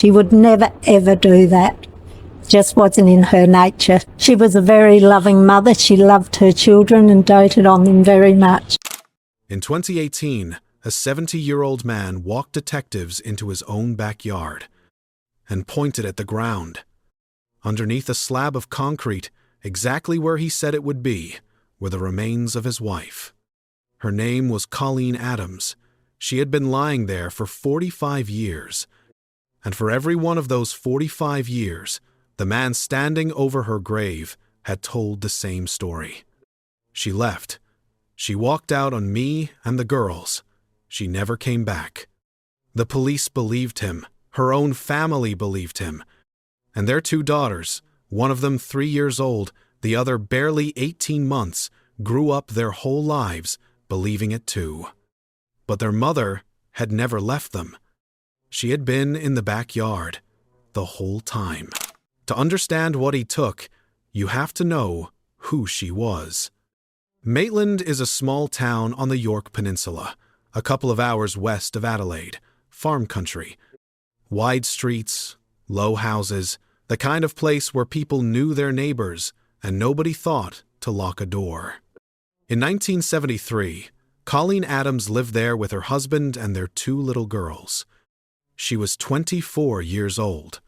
She would never, ever do that. Just wasn't in her nature. She was a very loving mother. She loved her children and doted on them very much. In 2018, a 70-year-old man walked detectives into his own backyard and pointed at the ground. Underneath a slab of concrete, exactly where he said it would be, were the remains of his wife. Her name was Colleen Adams. She had been lying there for 45 years. And for every one of those 45 years, the man standing over her grave had told the same story. She left. She walked out on me and the girls. She never came back. The police believed him. Her own family believed him. And their 2 daughters, one of them 3 years old, the other barely 18 months, grew up their whole lives believing it too. But their mother had never left them. She had been in the backyard the whole time. To understand what he took, you have to know who she was. Maitland is a small town on the York Peninsula, a couple of hours west of Adelaide, farm country. Wide streets, low houses, the kind of place where people knew their neighbors and nobody thought to lock a door. In 1973, Colleen Adams lived there with her husband and their 2 little girls. She was 24 years old.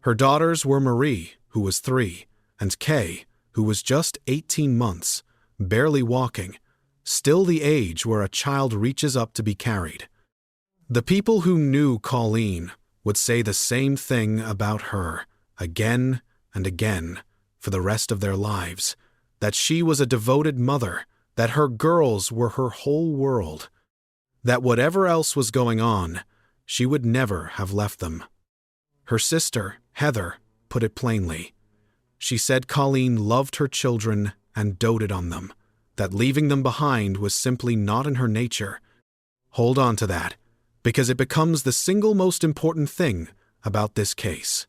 Her daughters were Marie, who was 3, and Kay, who was just 18 months, barely walking, still the age where a child reaches up to be carried. The people who knew Colleen would say the same thing about her, again and again, for the rest of their lives, that she was a devoted mother, that her girls were her whole world, that whatever else was going on, she would never have left them. Her sister, Heather, put it plainly. She said Colleen loved her children and doted on them, that leaving them behind was simply not in her nature. Hold on to that, because it becomes the single most important thing about this case.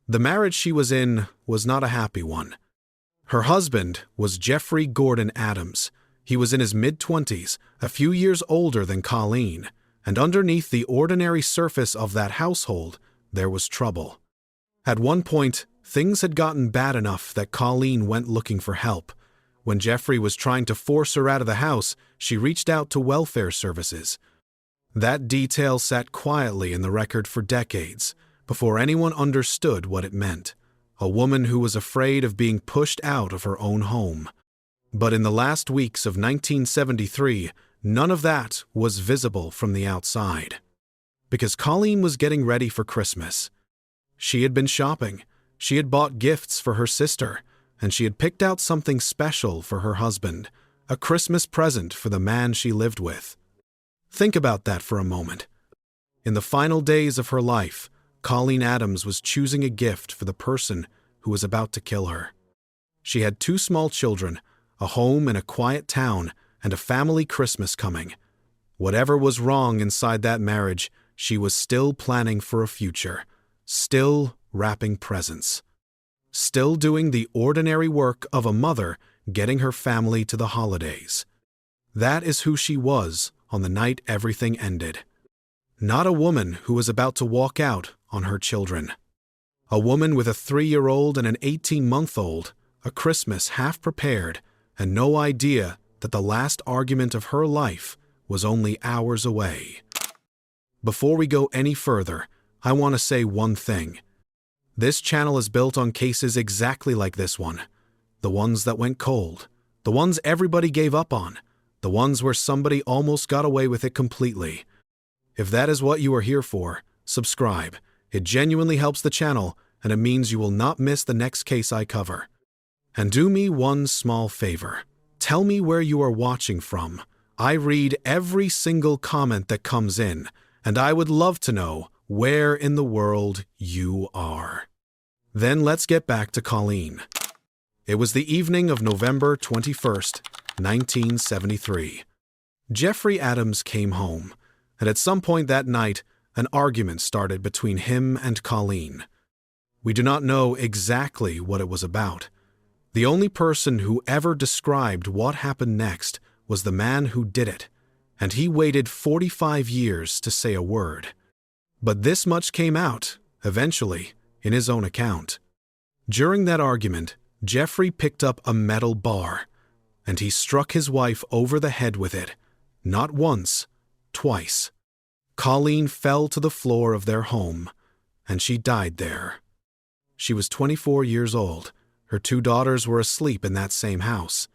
The marriage she was in was not a happy one. Her husband was Jeffrey Gordon Adams. He was in his mid-20s, a few years older than Colleen, and underneath the ordinary surface of that household, there was trouble. At one point, things had gotten bad enough that Colleen went looking for help. When Jeffrey was trying to force her out of the house, she reached out to welfare services. That detail sat quietly in the record for decades, before anyone understood what it meant. A woman who was afraid of being pushed out of her own home. But in the last weeks of 1973, none of that was visible from the outside. Because Colleen was getting ready for Christmas. She had been shopping. She had bought gifts for her sister, and she had picked out something special for her husband, a Christmas present for the man she lived with. Think about that for a moment. In the final days of her life, Colleen Adams was choosing a gift for the person who was about to kill her. She had 2 small children, a home in a quiet town, and a family Christmas coming. Whatever was wrong inside that marriage, she was still planning for a future, still wrapping presents, still doing the ordinary work of a mother getting her family to the holidays. That is who she was on the night everything ended. Not a woman who was about to walk out on her children. A woman with a 3-year-old and an 18-month-old, a Christmas half prepared, and no idea that the last argument of her life was only hours away. Before we go any further, I want to say one thing. This channel is built on cases exactly like this one. The ones that went cold. The ones everybody gave up on. The ones where somebody almost got away with it completely. If that is what you are here for, subscribe. It genuinely helps the channel, and it means you will not miss the next case I cover. And do me one small favor. Tell me where you are watching from. I read every single comment that comes in, and I would love to know where in the world you are. Then let's get back to Colleen. It was the evening of November 21st, 1973. Jeffrey Adams came home, and at some point that night, an argument started between him and Colleen. We do not know exactly what it was about. The only person who ever described what happened next was the man who did it, and he waited 45 years to say a word. But this much came out, eventually, in his own account. During that argument, Jeffrey picked up a metal bar, and he struck his wife over the head with it, not once, twice. Colleen fell to the floor of their home, and she died there. She was 24 years old. Her 2 daughters were asleep in that same house.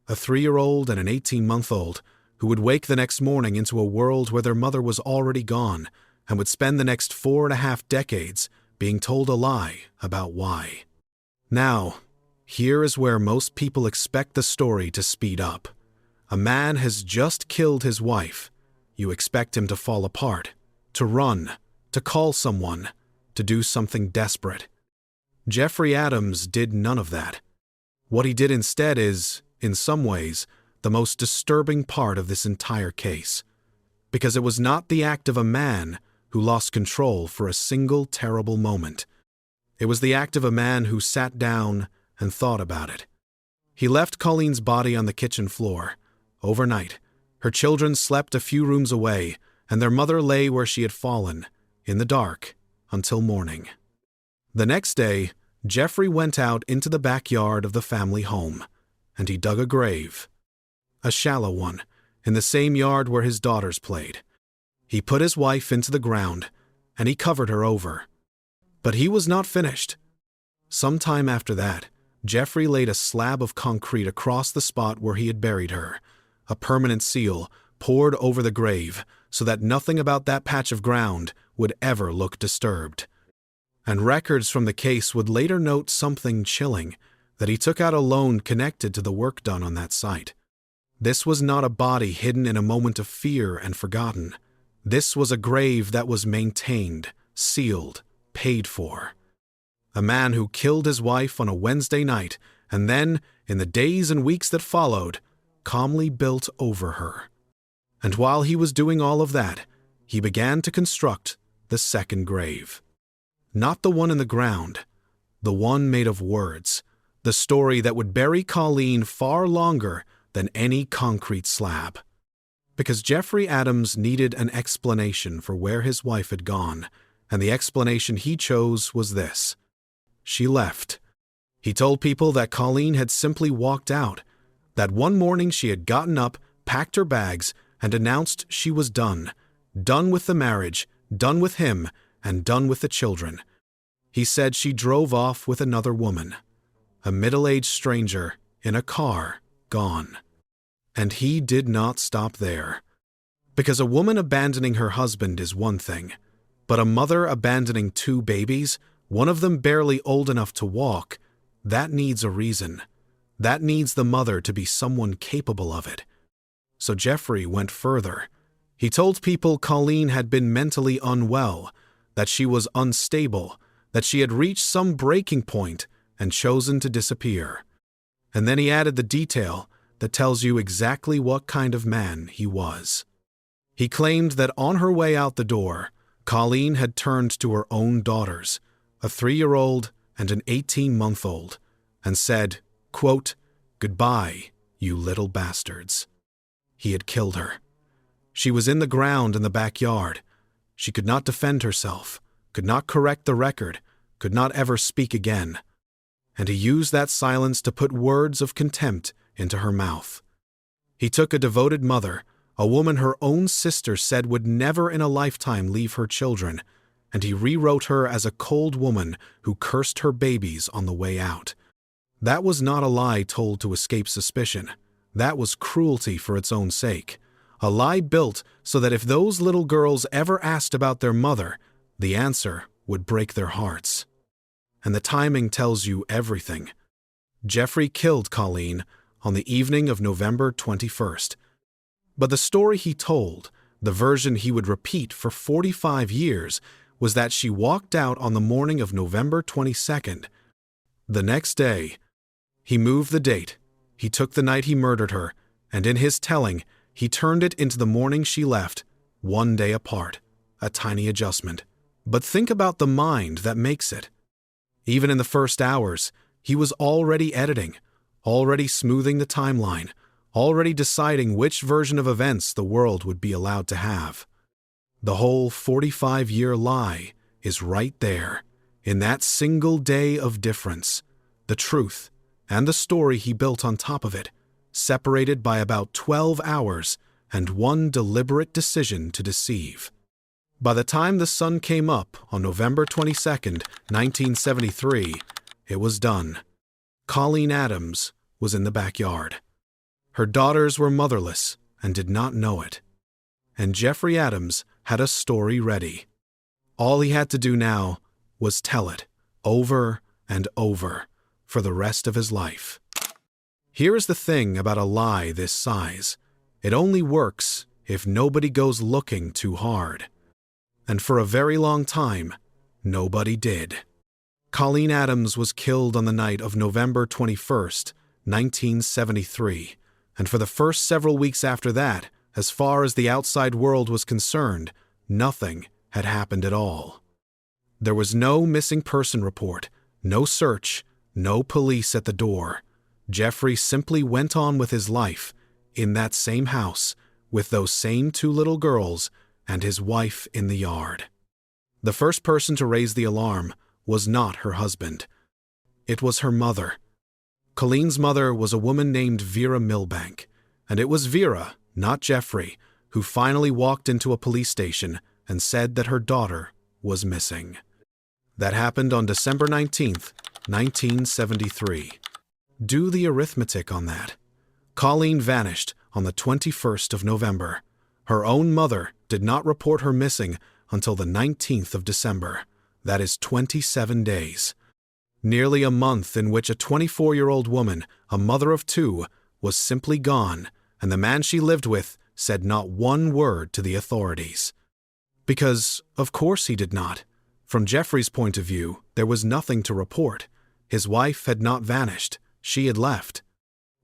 A 3-year-old and an 18-month-old who would wake the next morning into a world where their mother was already gone and would spend the next 4.5 decades being told a lie about why. Now, here is where most people expect the story to speed up. A man has just killed his wife. You expect him to fall apart, to run, to call someone, to do something desperate. Jeffrey Adams did none of that. What he did instead is, in some ways, the most disturbing part of this entire case. Because it was not the act of a man who lost control for a single terrible moment. It was the act of a man who sat down and thought about it. He left Colleen's body on the kitchen floor. Overnight, her children slept a few rooms away, and their mother lay where she had fallen, in the dark, until morning. The next day, Jeffrey went out into the backyard of the family home, and he dug a grave. A shallow one, in the same yard where his daughters played. He put his wife into the ground, and he covered her over. But he was not finished. Sometime after that, Jeffrey laid a slab of concrete across the spot where he had buried her, a permanent seal poured over the grave so that nothing about that patch of ground would ever look disturbed. And records from the case would later note something chilling, that he took out a loan connected to the work done on that site. This was not a body hidden in a moment of fear and forgotten. This was a grave that was maintained, sealed, paid for. A man who killed his wife on a Wednesday night and then, in the days and weeks that followed, calmly built over her. And while he was doing all of that, he began to construct the second grave. Not the one in the ground, the one made of words, the story that would bury Colleen far longer than any concrete slab. Because Jeffrey Adams needed an explanation for where his wife had gone, and the explanation he chose was this. She left. He told people that Colleen had simply walked out, that one morning she had gotten up, packed her bags, and announced she was done. Done with the marriage, done with him, and done with the children. He said she drove off with another woman, a middle-aged stranger, in a car, gone. And he did not stop there. Because a woman abandoning her husband is one thing, but a mother abandoning 2 babies, one of them barely old enough to walk, that needs a reason. That needs the mother to be someone capable of it. So Jeffrey went further. He told people Colleen had been mentally unwell, that she was unstable, that she had reached some breaking point and chosen to disappear. And then he added the detail that tells you exactly what kind of man he was. He claimed that on her way out the door, Colleen had turned to her own daughters, a 3-year-old and an 18-month-old, and said, quote, "Goodbye, you little bastards." He had killed her. She was in the ground in the backyard. She could not defend herself, could not correct the record, could not ever speak again. And he used that silence to put words of contempt into her mouth. He took a devoted mother, a woman her own sister said would never in a lifetime leave her children, and he rewrote her as a cold woman who cursed her babies on the way out. That was not a lie told to escape suspicion. That was cruelty for its own sake. A lie built so that if those little girls ever asked about their mother, the answer would break their hearts. And the timing tells you everything. Jeffrey killed Colleen on the evening of November 21st. But the story he told, the version he would repeat for 45 years, was that she walked out on the morning of November 22nd. The next day, he moved the date. He took the night he murdered her, and in his telling, he turned it into the morning she left, 1 day apart. A tiny adjustment. But think about the mind that makes it. Even in the first hours, he was already editing, already smoothing the timeline, already deciding which version of events the world would be allowed to have. The whole 45-year lie is right there, in that single day of difference. The truth, and the story he built on top of it, separated by about 12 hours and one deliberate decision to deceive. By the time the sun came up on November 22nd, 1973, it was done. Colleen Adams was in the backyard. Her daughters were motherless and did not know it. And Jeffrey Adams had a story ready. All he had to do now was tell it, over and over, for the rest of his life. Here is the thing about a lie this size. It only works if nobody goes looking too hard. And for a very long time, nobody did. Colleen Adams was killed on the night of November 21st, 1973, and for the first several weeks after that, as far as the outside world was concerned, nothing had happened at all. There was no missing person report, no search, no police at the door. Jeffrey simply went on with his life, in that same house, with those same two little girls and his wife in the yard. The first person to raise the alarm was not her husband. It was her mother. Colleen's mother was a woman named Vera Milbank, and it was Vera, not Jeffrey, who finally walked into a police station and said that her daughter was missing. That happened on December 19th, 1973. Do the arithmetic on that. Colleen vanished on the 21st of November. Her own mother did not report her missing until the 19th of December. That is 27 days. Nearly a month in which a 24-year-old woman, a mother of two, was simply gone, and the man she lived with said not one word to the authorities. Because, of course he did not. From Jeffrey's point of view, there was nothing to report. His wife had not vanished. She had left.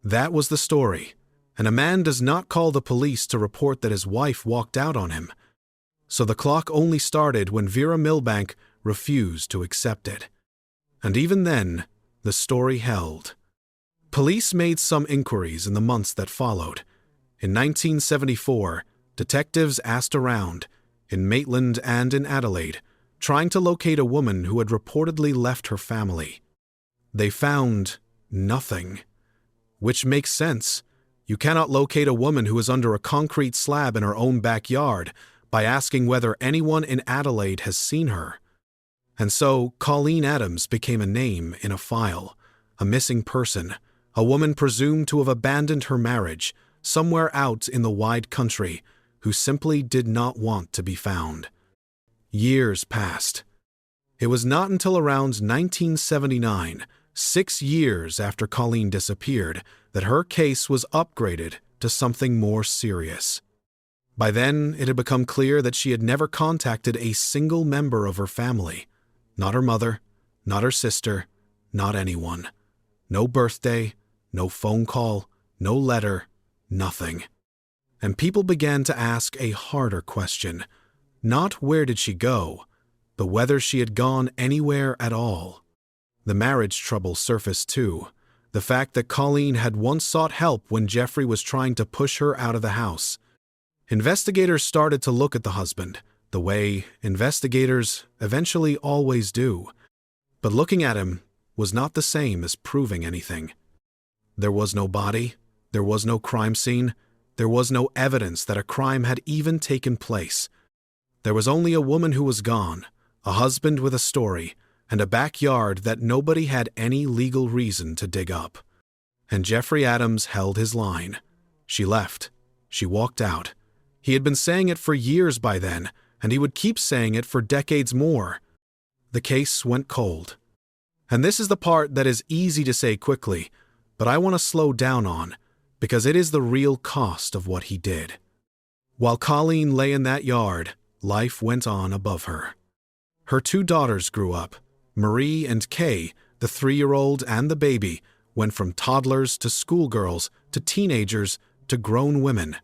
That was the story. And a man does not call the police to report that his wife walked out on him. So the clock only started when Vera Milbank refused to accept it. And even then, the story held. Police made some inquiries in the months that followed. In 1974, detectives asked around, in Maitland and in Adelaide, trying to locate a woman who had reportedly left her family. They found nothing. Which makes sense. You cannot locate a woman who is under a concrete slab in her own backyard by asking whether anyone in Adelaide has seen her. And so Colleen Adams became a name in a file, a missing person, a woman presumed to have abandoned her marriage somewhere out in the wide country, who simply did not want to be found. Years passed. It was not until around 1979, 6 years after Colleen disappeared, that her case was upgraded to something more serious. By then, it had become clear that she had never contacted a single member of her family. Not her mother, not her sister, not anyone. No birthday, no phone call, no letter, nothing. And people began to ask a harder question. Not where did she go, but whether she had gone anywhere at all. The marriage trouble surfaced too. The fact that Colleen had once sought help when Jeffrey was trying to push her out of the house. Investigators started to look at the husband, the way investigators eventually always do. But looking at him was not the same as proving anything. There was no body, there was no crime scene, there was no evidence that a crime had even taken place. There was only a woman who was gone, a husband with a story, and a backyard that nobody had any legal reason to dig up. And Jeffrey Adams held his line. She left. She walked out. He had been saying it for years by then, and he would keep saying it for decades more. The case went cold. And this is the part that is easy to say quickly, but I want to slow down on, because it is the real cost of what he did. While Colleen lay in that yard, life went on above her. Her 2 daughters grew up. Marie and Kay, the 3-year-old and the baby, went from toddlers to schoolgirls to teenagers to grown women.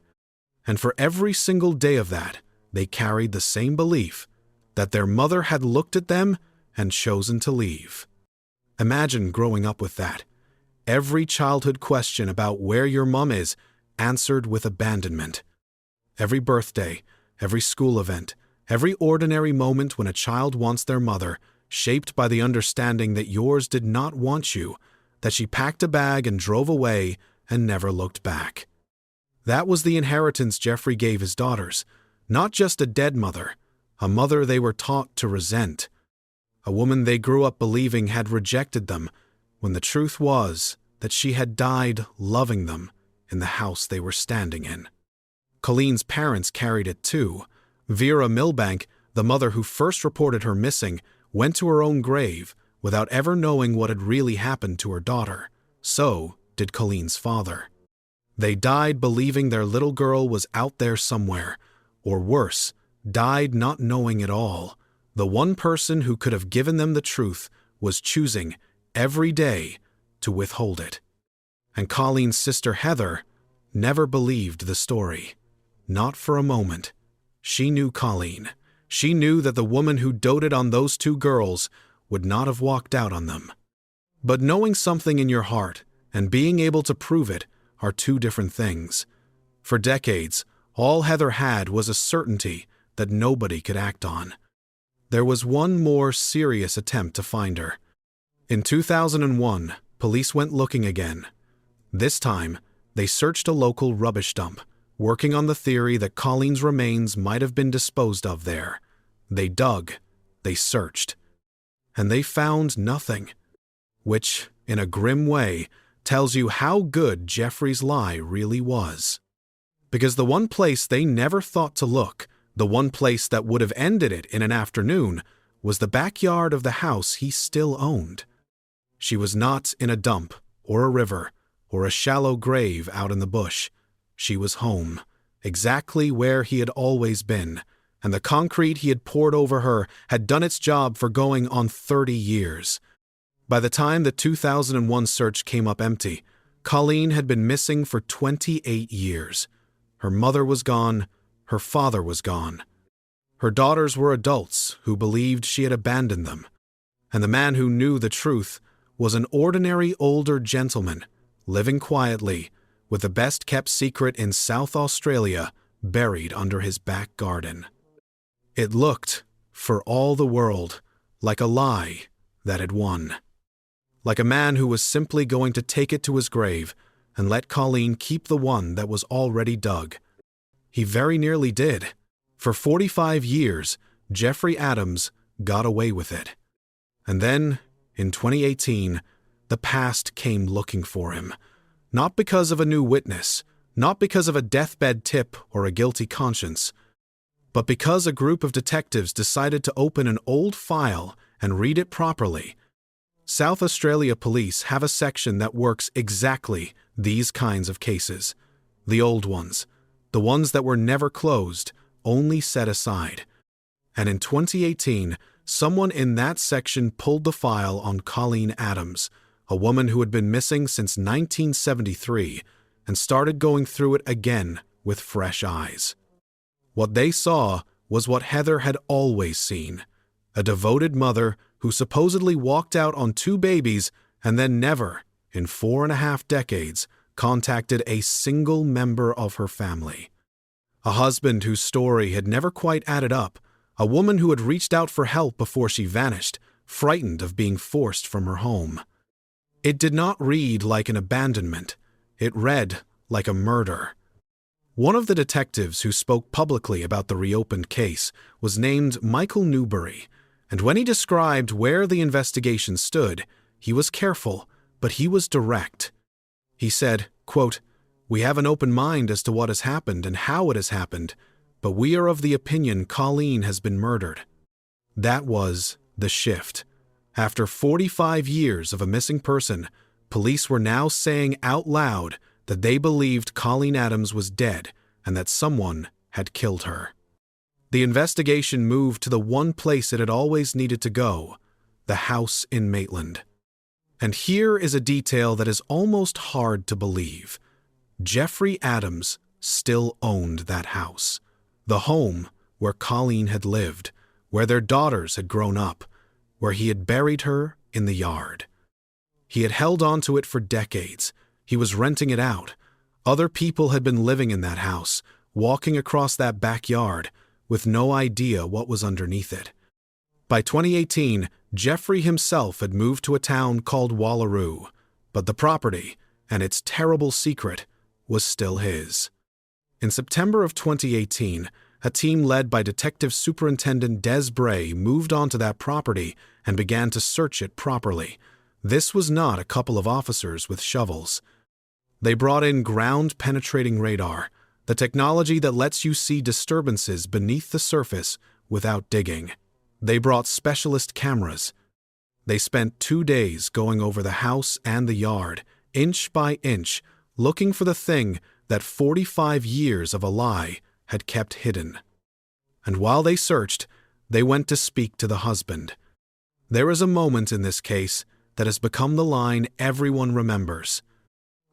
And for every single day of that, they carried the same belief that their mother had looked at them and chosen to leave. Imagine growing up with that. Every childhood question about where your mom is answered with abandonment. Every birthday, every school event, Every ordinary moment when a child wants their mother, shaped by the understanding that yours did not want you, that she packed a bag and drove away and never looked back. That was the inheritance Jeffrey gave his daughters, not just a dead mother, a mother they were taught to resent, a woman they grew up believing had rejected them, when the truth was that she had died loving them in the house they were standing in. Colleen's parents carried it too. Vera Milbank, the mother who first reported her missing, went to her own grave without ever knowing what had really happened to her daughter. So did Colleen's father. They died believing their little girl was out there somewhere, or worse, died not knowing at all. The one person who could have given them the truth was choosing, every day, to withhold it. And Colleen's sister Heather never believed the story. Not for a moment. She knew Colleen. She knew that the woman who doted on those two girls would not have walked out on them. But knowing something in your heart and being able to prove it are two different things. For decades, all Heather had was a certainty that nobody could act on. There was one more serious attempt to find her. In 2001, police went looking again. This time, they searched a local rubbish dump, working on the theory that Colleen's remains might have been disposed of there. They dug, they searched, and they found nothing, which, in a grim way, tells you how good Jeffrey's lie really was. Because the one place they never thought to look, the one place that would have ended it in an afternoon, was the backyard of the house he still owned. She was not in a dump, or a river, or a shallow grave out in the bush. She was home, exactly where he had always been, and the concrete he had poured over her had done its job for going on 30 years. By the time the 2001 search came up empty, Colleen had been missing for 28 years. Her mother was gone, her father was gone. Her daughters were adults who believed she had abandoned them, and the man who knew the truth was an ordinary older gentleman, living quietly, with the best-kept secret in South Australia buried under his back garden. It looked, for all the world, like a lie that had won. Like a man who was simply going to take it to his grave and let Colleen keep the one that was already dug. He very nearly did. For 45 years, Jeffrey Adams got away with it. And then, in 2018, the past came looking for him. Not because of a new witness, not because of a deathbed tip or a guilty conscience, but because a group of detectives decided to open an old file and read it properly. South Australia Police have a section that works exactly these kinds of cases. The old ones, the ones that were never closed, only set aside. And in 2018, someone in that section pulled the file on Colleen Adams, a woman who had been missing since 1973, and started going through it again with fresh eyes. What they saw was what Heather had always seen, a devoted mother who supposedly walked out on 2 babies and then never, in 4.5 decades, contacted a single member of her family. A husband whose story had never quite added up, a woman who had reached out for help before she vanished, frightened of being forced from her home. It did not read like an abandonment. It read like a murder. One of the detectives who spoke publicly about the reopened case was named Michael Newbury, and when he described where the investigation stood, he was careful, but he was direct. He said, quote, "We have an open mind as to what has happened and how it has happened, but we are of the opinion Colleen has been murdered." That was the shift. After 45 years of a missing person, police were now saying out loud that they believed Colleen Adams was dead and that someone had killed her. The investigation moved to the one place it had always needed to go, the house in Maitland. And here is a detail that is almost hard to believe. Jeffrey Adams still owned that house, the home where Colleen had lived, where their daughters had grown up, where he had buried her in the yard. He had held on to it for decades. He was renting it out. Other people had been living in that house, walking across that backyard, with no idea what was underneath it. By 2018, Jeffrey himself had moved to a town called Wallaroo, but the property, and its terrible secret, was still his. In September of 2018, a team led by Detective Superintendent Des Bray moved onto that property and began to search it properly. This was not a couple of officers with shovels. They brought in ground-penetrating radar, the technology that lets you see disturbances beneath the surface without digging. They brought specialist cameras. They spent 2 days going over the house and the yard, inch by inch, looking for the thing that 45 years of a lie had kept hidden. And while they searched, they went to speak to the husband. There is a moment in this case that has become the line everyone remembers.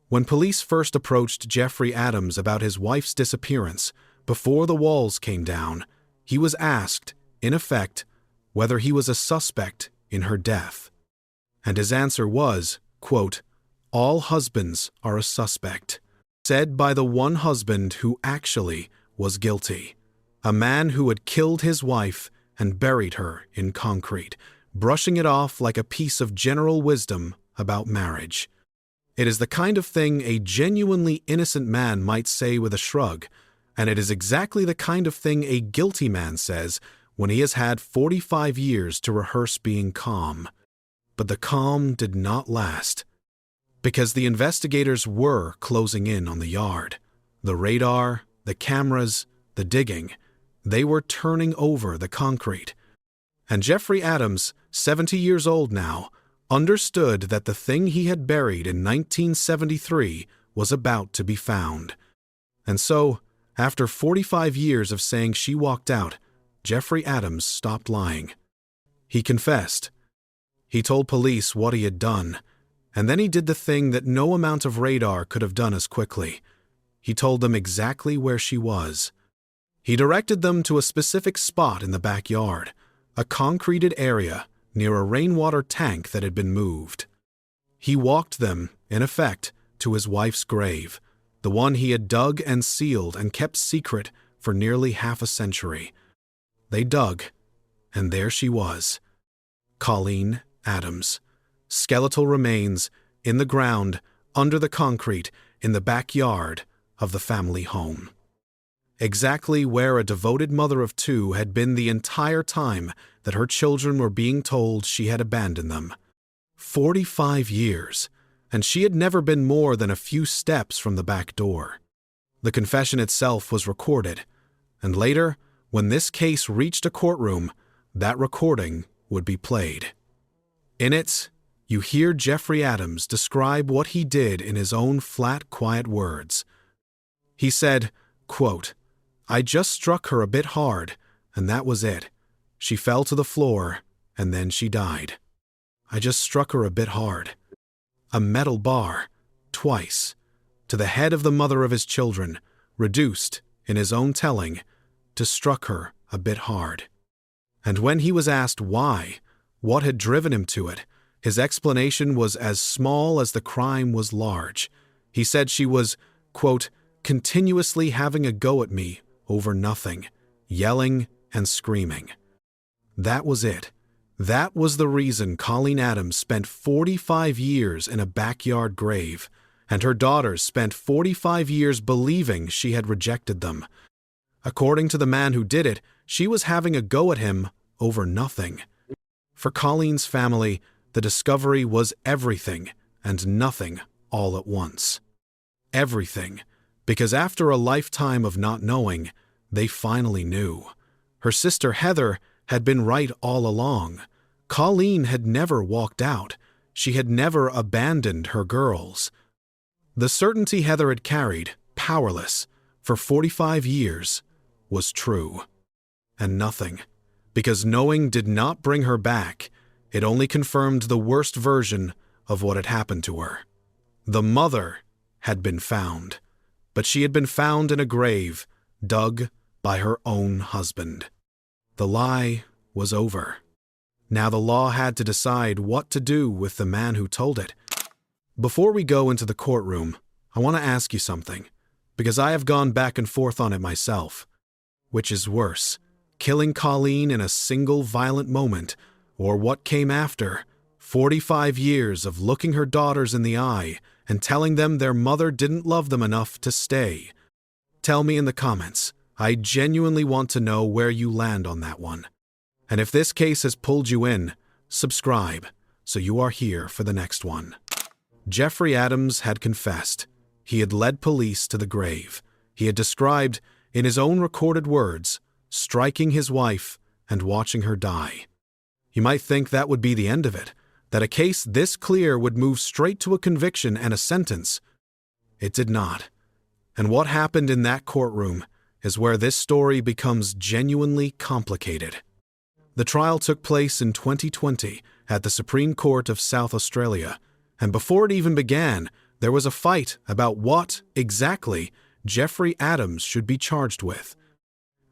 When police first approached Jeffrey Adams about his wife's disappearance, before the walls came down, he was asked, in effect, whether he was a suspect in her death. And his answer was, quote, "All husbands are a suspect," said by the one husband who actually was guilty, a man who had killed his wife and buried her in concrete, brushing it off like a piece of general wisdom about marriage. It is the kind of thing a genuinely innocent man might say with a shrug, and it is exactly the kind of thing a guilty man says when he has had 45 years to rehearse being calm. But the calm did not last, because the investigators were closing in on the yard. The radar, the cameras, the digging, they were turning over the concrete. And Jeffrey Adams, 70 years old now, understood that the thing he had buried in 1973 was about to be found. And so, after 45 years of saying she walked out, Jeffrey Adams stopped lying. He confessed. He told police what he had done, and then he did the thing that no amount of radar could have done as quickly. He told them exactly where she was. He directed them to a specific spot in the backyard, a concreted area near a rainwater tank that had been moved. He walked them, in effect, to his wife's grave, the one he had dug and sealed and kept secret for nearly half a century. They dug, and there she was, Colleen Adams, skeletal remains in the ground, under the concrete, in the backyard of the family home. Exactly where a devoted mother of two had been the entire time that her children were being told she had abandoned them. 45 years, and she had never been more than a few steps from the back door. The confession itself was recorded, and later, when this case reached a courtroom, that recording would be played. In it, you hear Jeffrey Adams describe what he did in his own flat, quiet words. He said, quote, "I just struck her a bit hard, and that was it. She fell to the floor, and then she died. I just struck her a bit hard. A metal bar, twice, to the head of the mother of his children, reduced, in his own telling, to struck her a bit hard." And when he was asked why, what had driven him to it, his explanation was as small as the crime was large. He said she was, quote, "continuously having a go at me over nothing, yelling and screaming." That was it. That was the reason Colleen Adams spent 45 years in a backyard grave, and her daughters spent 45 years believing she had rejected them. According to the man who did it, she was having a go at him over nothing. For Colleen's family, the discovery was everything and nothing all at once. Everything, because after a lifetime of not knowing, they finally knew. Her sister Heather had been right all along. Colleen had never walked out. She had never abandoned her girls. The certainty Heather had carried, powerless, for 45 years, was true. And nothing, because knowing did not bring her back. It only confirmed the worst version of what had happened to her. The mother had been found, but she had been found in a grave, dug by her own husband. The lie was over. Now the law had to decide what to do with the man who told it. Before we go into the courtroom, I want to ask you something, because I have gone back and forth on it myself. Which is worse, killing Colleen in a single violent moment, or what came after, 45 years of looking her daughters in the eye and telling them their mother didn't love them enough to stay? Tell me in the comments. I genuinely want to know where you land on that one. And if this case has pulled you in, subscribe so you are here for the next one. Jeffrey Adams had confessed. He had led police to the grave. He had described, in his own recorded words, striking his wife and watching her die. You might think that would be the end of it, that a case this clear would move straight to a conviction and a sentence. It did not. And what happened in that courtroom is where this story becomes genuinely complicated. The trial took place in 2020 at the Supreme Court of South Australia, and before it even began, there was a fight about what, exactly, Jeffrey Adams should be charged with.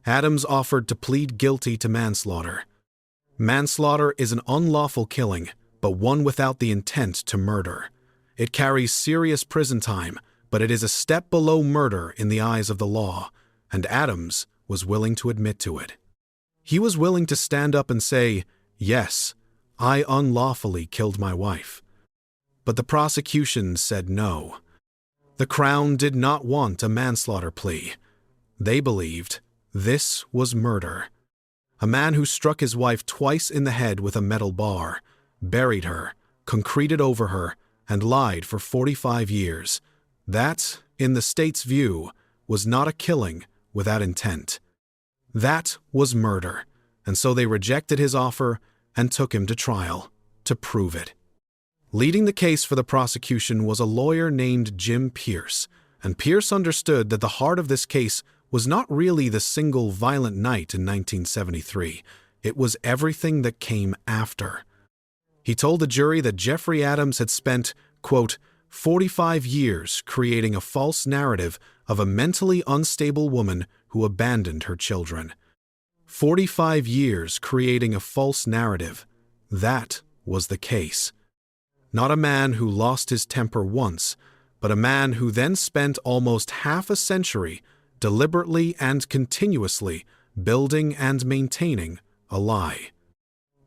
Adams offered to plead guilty to manslaughter. Manslaughter is an unlawful killing, but one without the intent to murder. It carries serious prison time, but it is a step below murder in the eyes of the law, and Adams was willing to admit to it. He was willing to stand up and say, "Yes, I unlawfully killed my wife." But the prosecution said no. The Crown did not want a manslaughter plea. They believed this was murder. A man who struck his wife twice in the head with a metal bar, buried her, concreted over her, and lied for 45 years. That, in the state's view, was not a killing without intent. That was murder, and so they rejected his offer and took him to trial to prove it. Leading the case for the prosecution was a lawyer named Jim Pierce, and Pierce understood that the heart of this case was not really the single violent night in 1973. It was everything that came after. He told the jury that Jeffrey Adams had spent, quote, 45 years creating a false narrative of a mentally unstable woman who abandoned her children. 45 years creating a false narrative. That was the case. Not a man who lost his temper once, but a man who then spent almost half a century deliberately and continuously building and maintaining a lie.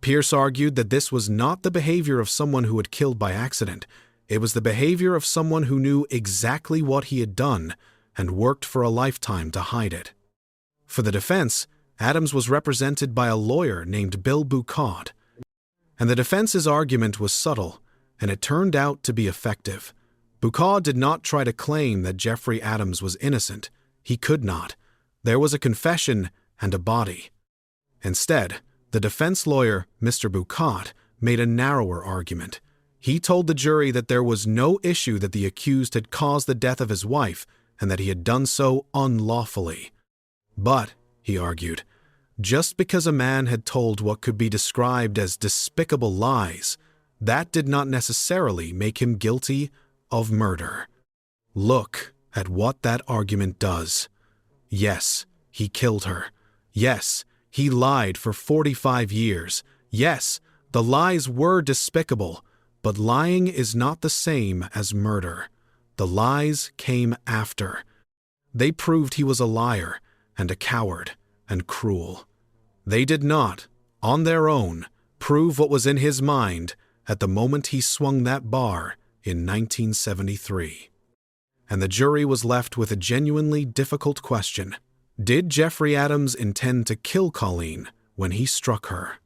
Pierce argued that this was not the behavior of someone who had killed by accident. It was the behavior of someone who knew exactly what he had done and worked for a lifetime to hide it. For the defense, Adams was represented by a lawyer named Bill Bucott, and the defense's argument was subtle, and it turned out to be effective. Bucott did not try to claim that Jeffrey Adams was innocent. He could not. There was a confession and a body. Instead, the defense lawyer, Mr. Bucott, made a narrower argument. He told the jury that there was no issue that the accused had caused the death of his wife and that he had done so unlawfully. But, he argued, just because a man had told what could be described as despicable lies, that did not necessarily make him guilty of murder. Look at what that argument does. Yes, he killed her. Yes, he lied for 45 years. Yes, the lies were despicable, but lying is not the same as murder. The lies came after. They proved he was a liar and a coward and cruel. They did not, on their own, prove what was in his mind at the moment he swung that bar in 1973. And the jury was left with a genuinely difficult question. Did Jeffrey Adams intend to kill Colleen when he struck her?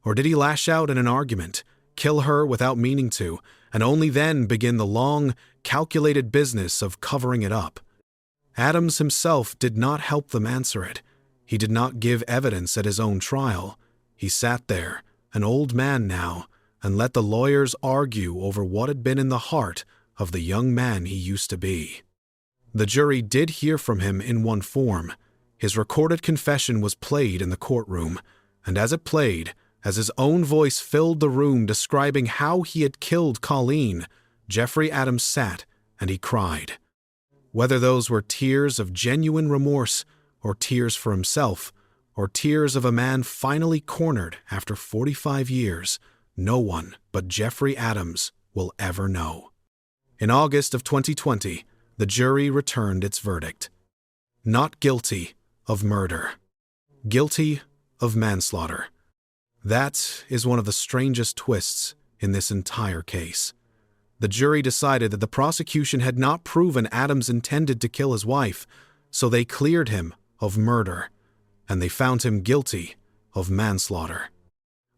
Or did he lash out in an argument, kill her without meaning to, and only then begin the long, calculated business of covering it up? Adams himself did not help them answer it. He did not give evidence at his own trial. He sat there, an old man now, and let the lawyers argue over what had been in the heart of the young man he used to be. The jury did hear from him in one form. His recorded confession was played in the courtroom, and as it played, as his own voice filled the room describing how he had killed Colleen, Jeffrey Adams sat and he cried. Whether those were tears of genuine remorse, or tears for himself, or tears of a man finally cornered after 45 years, no one but Jeffrey Adams will ever know. In August of 2020, the jury returned its verdict. Not guilty of murder. Guilty of manslaughter. That is one of the strangest twists in this entire case. The jury decided that the prosecution had not proven Adams intended to kill his wife, so they cleared him of murder, and they found him guilty of manslaughter,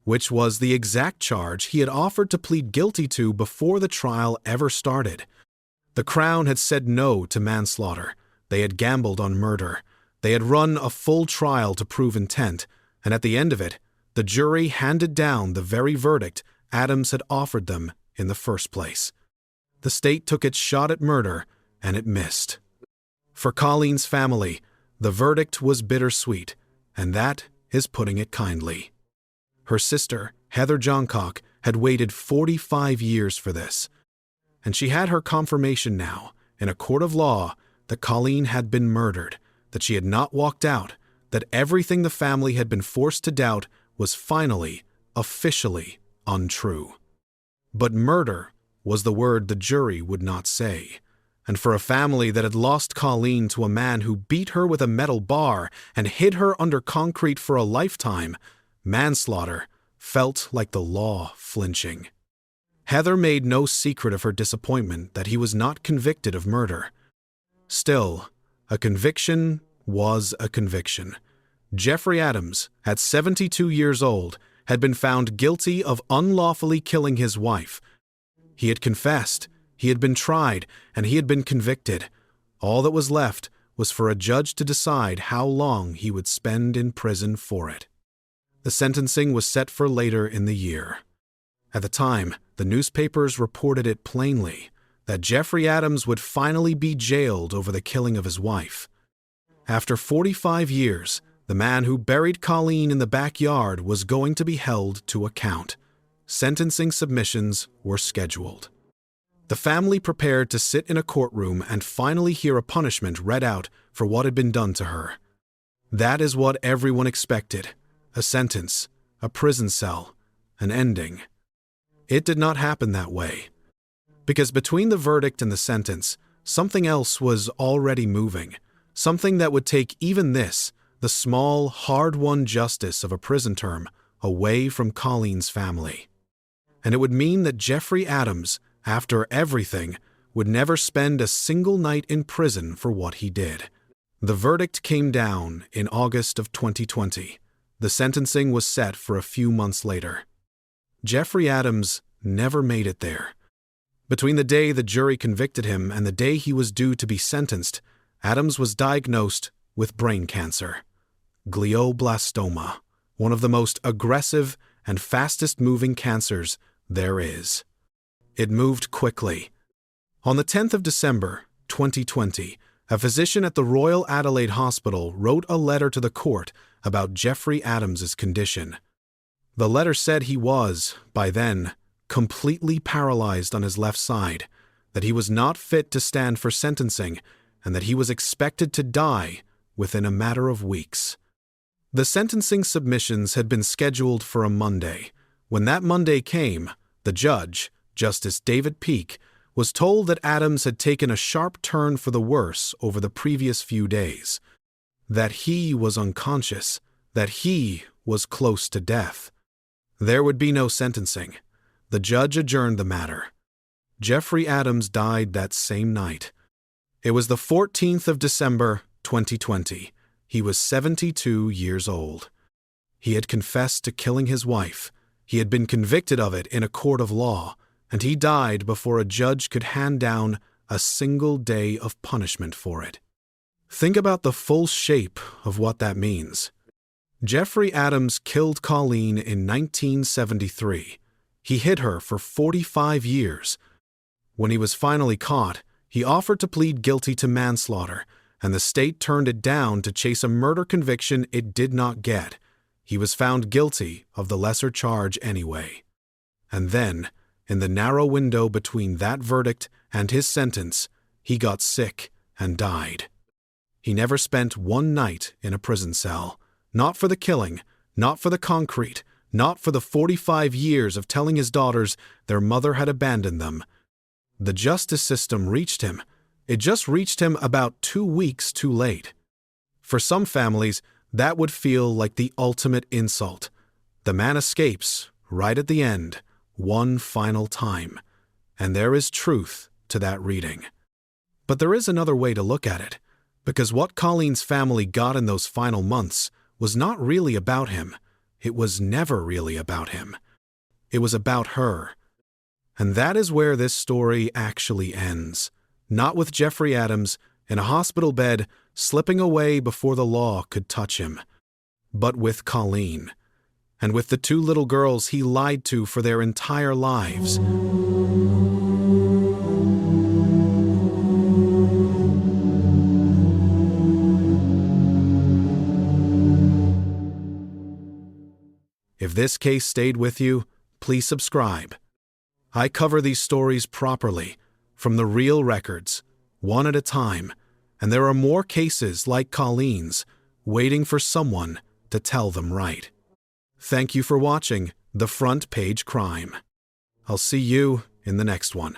which was the exact charge he had offered to plead guilty to before the trial ever started. The Crown had said no to manslaughter. They had gambled on murder. They had run a full trial to prove intent, and at the end of it, the jury handed down the very verdict Adams had offered them in the first place. The state took its shot at murder, and it missed. For Colleen's family, the verdict was bittersweet, and that is putting it kindly. Her sister, Heather Johncock, had waited 45 years for this, and she had her confirmation now, in a court of law, that Colleen had been murdered, that she had not walked out, that everything the family had been forced to doubt was finally, officially, untrue. But murder was the word the jury would not say. And for a family that had lost Colleen to a man who beat her with a metal bar and hid her under concrete for a lifetime, manslaughter felt like the law flinching. Heather made no secret of her disappointment that he was not convicted of murder. Still, a conviction was a conviction. Jeffrey Adams, at 72 years old, had been found guilty of unlawfully killing his wife. He had confessed, he had been tried, and he had been convicted. All that was left was for a judge to decide how long he would spend in prison for it. The sentencing was set for later in the year. At the time, the newspapers reported it plainly, that Jeffrey Adams would finally be jailed over the killing of his wife. After 45 years, the man who buried Colleen in the backyard was going to be held to account. Sentencing submissions were scheduled. The family prepared to sit in a courtroom and finally hear a punishment read out for what had been done to her. That is what everyone expected: a sentence, a prison cell, an ending. It did not happen that way. Because between the verdict and the sentence, something else was already moving, something that would take even this, the small, hard-won justice of a prison term, away from Colleen's family. And it would mean that Jeffrey Adams, after everything, would never spend a single night in prison for what he did. The verdict came down in August of 2020. The sentencing was set for a few months later. Jeffrey Adams never made it there. Between the day the jury convicted him and the day he was due to be sentenced, Adams was diagnosed with brain cancer. Glioblastoma, one of the most aggressive and fastest-moving cancers there is. It moved quickly. On the 10th of December, 2020, a physician at the Royal Adelaide Hospital wrote a letter to the court about Jeffrey Adams's condition. The letter said he was, by then, completely paralyzed on his left side, that he was not fit to stand for sentencing, and that he was expected to die within a matter of weeks. The sentencing submissions had been scheduled for a Monday. When that Monday came, the judge, Justice David Peake, was told that Adams had taken a sharp turn for the worse over the previous few days, that he was unconscious, that he was close to death. There would be no sentencing. The judge adjourned the matter. Jeffrey Adams died that same night. It was the 14th of December, 2020. He was 72 years old. He had confessed to killing his wife. He had been convicted of it in a court of law, and he died before a judge could hand down a single day of punishment for it. Think about the full shape of what that means. Jeffrey Adams killed Colleen in 1973. He hid her for 45 years. When he was finally caught, he offered to plead guilty to manslaughter, and the state turned it down to chase a murder conviction it did not get. He was found guilty of the lesser charge anyway. And then, in the narrow window between that verdict and his sentence, he got sick and died. He never spent one night in a prison cell, not for the killing, not for the concrete, not for the 45 years of telling his daughters their mother had abandoned them. The justice system reached him. It just reached him about 2 weeks too late. For some families, that would feel like the ultimate insult. The man escapes, right at the end, one final time. And there is truth to that reading. But there is another way to look at it, because what Colleen's family got in those final months was not really about him. It was never really about him. It was about her. And that is where this story actually ends. Not with Jeffrey Adams in a hospital bed slipping away before the law could touch him, but with Colleen, and with the two little girls he lied to for their entire lives. If this case stayed with you, please subscribe. I cover these stories properly, from the real records, one at a time, and there are more cases like Colleen's waiting for someone to tell them right. Thank you for watching The Front Page Crime. I'll see you in the next one.